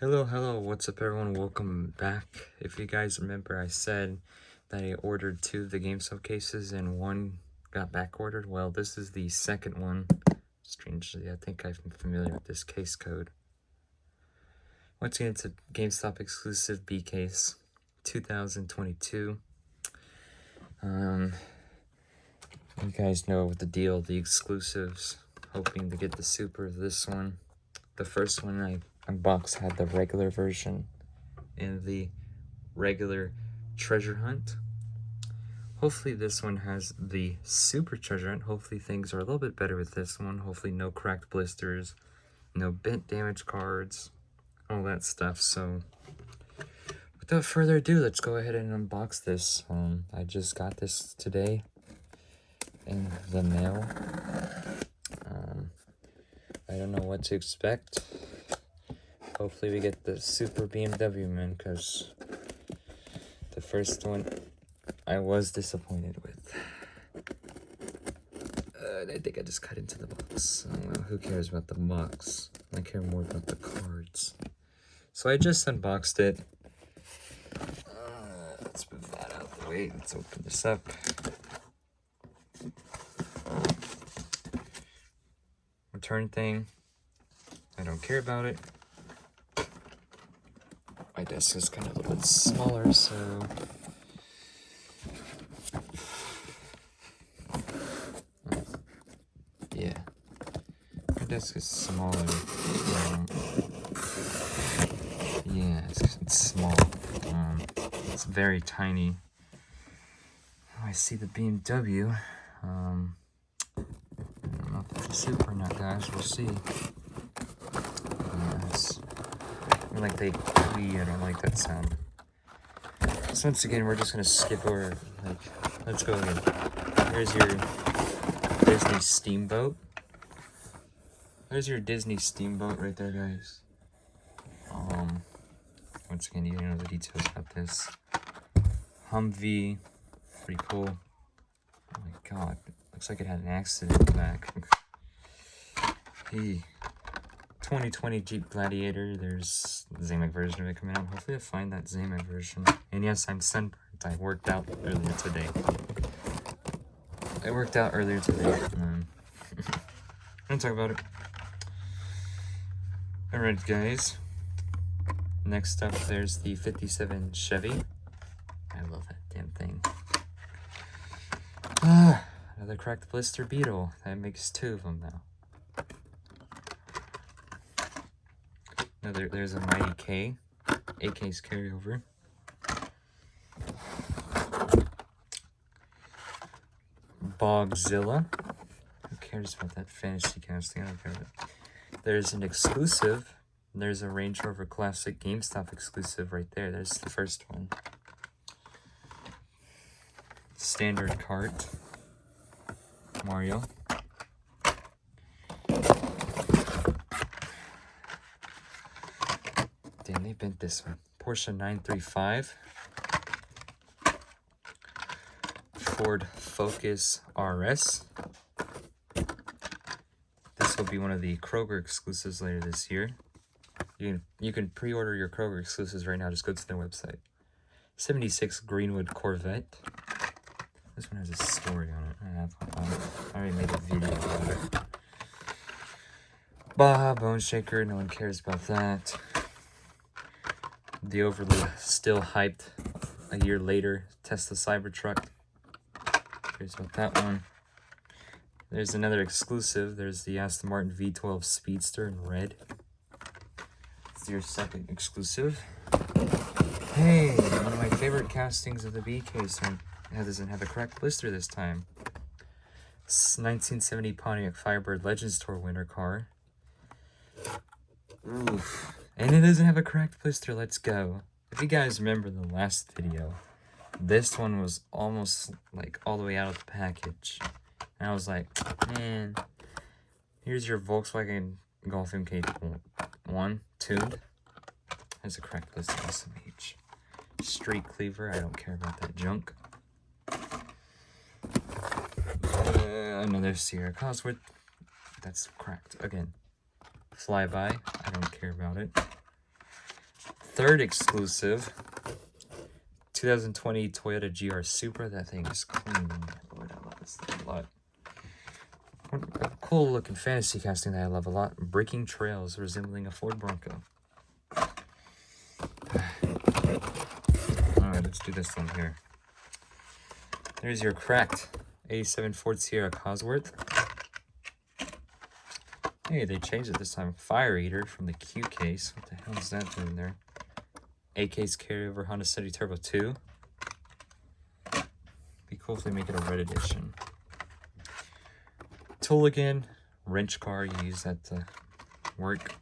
Hello, what's up everyone? Welcome back. If you guys remember, I said that I ordered 2 of the GameStop cases and 1 got back ordered. Well, this is the second one. Strangely, I think I'm familiar with this case code. Once again, it's a GameStop exclusive B case, 2022. You guys know the deal, the exclusives. Hoping to get the super of this one. The first one I unboxed had the regular version and the regular treasure hunt. Hopefully this one has the super treasure hunt. Hopefully things are a little bit better with this one. Hopefully no cracked blisters, no bent damage cards, all that stuff. So without further ado, let's go ahead and unbox this. I just got this today in the mail. I don't know what to expect. Hopefully we get the super BMW, man, because the first one I was disappointed with. I think I just cut into the box. Oh, well, who cares about the box? I care more about the cards. So I just unboxed it. Let's move that out of the way. Let's open this up. Return thing. I don't care about it. My desk is kind of a little bit smaller, so yeah, my desk is smaller. Yeah, it's small. It's very tiny. Oh, I see the BMW. I don't know if it's a super or not, guys. We'll see. I like they I don't like that sound. So once again, we're just gonna skip over. Let's go again. Here's your Disney Steamboat. There's your Disney Steamboat right there, guys. Once again, you know the details about this. Humvee, pretty cool. Oh my god, looks like it had an accident in the back. Hey. 2020 Jeep Gladiator. There's the Zamek version of it coming out. Hopefully I find that Zamek version. And yes, I'm sunburned. I worked out earlier today. I'm gonna talk about it. Alright, guys. Next up, there's the 57 Chevy. I love that damn thing. Another cracked blister Beetle. That makes 2 of them now. There's a Mighty K, AK's carryover. Bogzilla. Who cares about that fantasy casting? I don't care about it. There's an exclusive. There's a Range Rover Classic GameStop exclusive right there. There's the first one. Standard cart. Mario. Damn, they bent this one. Porsche 935. Ford Focus RS. This will be one of the Kroger exclusives later this year. You can pre-order your Kroger exclusives right now. Just go to their website. 76 Greenwood Corvette. This one has a story on it. I already made a video about it. Baja Bone Shaker. No one cares about that. The overly still hyped a year later Tesla Cybertruck. Here's about that one. There's another exclusive. There's the Aston Martin V12 Speedster in red. It's your second exclusive. Hey, one of my favorite castings of the B case. It doesn't have a cracked blister this time. It's 1970 Pontiac Firebird Legends Tour winter car. Oof. And it doesn't have a cracked blister. Let's go. If you guys remember the last video, this one was almost like all the way out of the package. And I was like, man, here's your Volkswagen Golf MK1 tuned. Has a cracked blister SMH. Street cleaver. I don't care about that junk. Another Sierra Cosworth. That's cracked again. Flyby. I don't care about it. third exclusive, 2020 Toyota GR Supra. That thing is clean. Lord, I love this thing a lot. A cool looking fantasy casting that I love a lot. Breaking trails resembling a Ford Bronco. Alright, let's do this one here. There's your cracked 87 Ford Sierra Cosworth. Hey, they changed it this time. Fire Eater from the Q case. What the hell is that doing there? A case carryover Honda City Turbo 2. Be cool if they make it a red edition. Tooligan wrench car, you use that to work.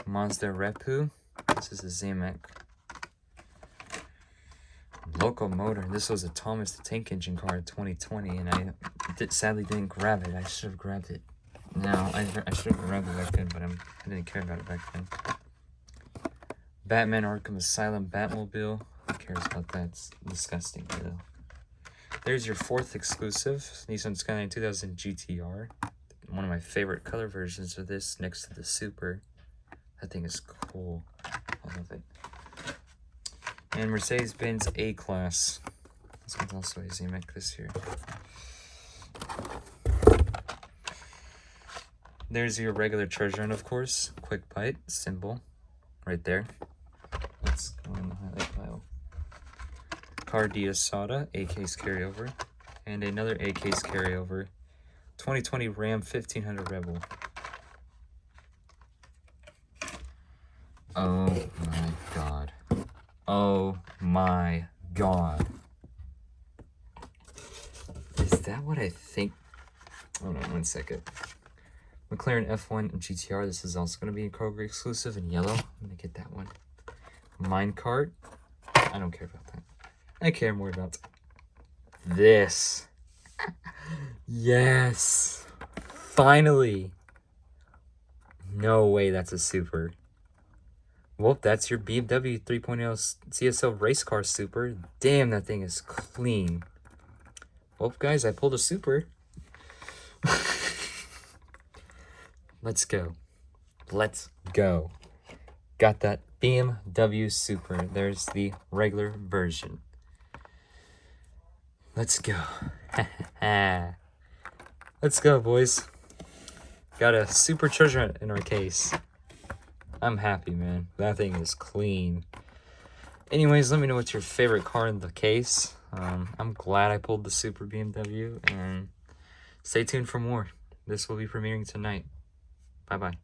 Mazda Repu. This is a Zamek. Locomotor. This was a Thomas the Tank Engine car in 2020, and I sadly didn't grab it. I should have grabbed it. Now, I should have grabbed it back then, but I didn't care about it back then. Batman Arkham Asylum Batmobile. Who cares about that? It's disgusting, though. There's your fourth exclusive, Nissan Skyline 2000 GTR. One of my favorite color versions of this, next to the Super. That thing is cool. I love it. And Mercedes-Benz A-Class. This one's also a Zamek this year. There's your regular treasure, and of course, quick bite symbol right there. Let's go in the highlight pile. Cardia Sada, A-case carryover, and another A-case carryover. 2020 Ram 1500 Rebel. Oh my god. Oh my god. Is that what I think? Hold on 1 second. Mclaren F1 and Gtr. This is also going to be a Kroger exclusive in yellow. I'm going to get that one. Minecart. I don't care about that. I care more about this. Yes. Finally. No way that's a Super. Well, that's your BMW 3.0 CSL race car Super. Damn, that thing is clean. Well, guys, I pulled a Super. Let's go. Let's go. Got that BMW Super. There's the regular version. Let's go. Let's go, boys. Got a Super treasure hunt in our case. I'm happy, man. That thing is clean. Anyways, let me know what's your favorite car in the case. I'm glad I pulled the Super BMW, and stay tuned for more. This will be premiering tonight. Bye-bye.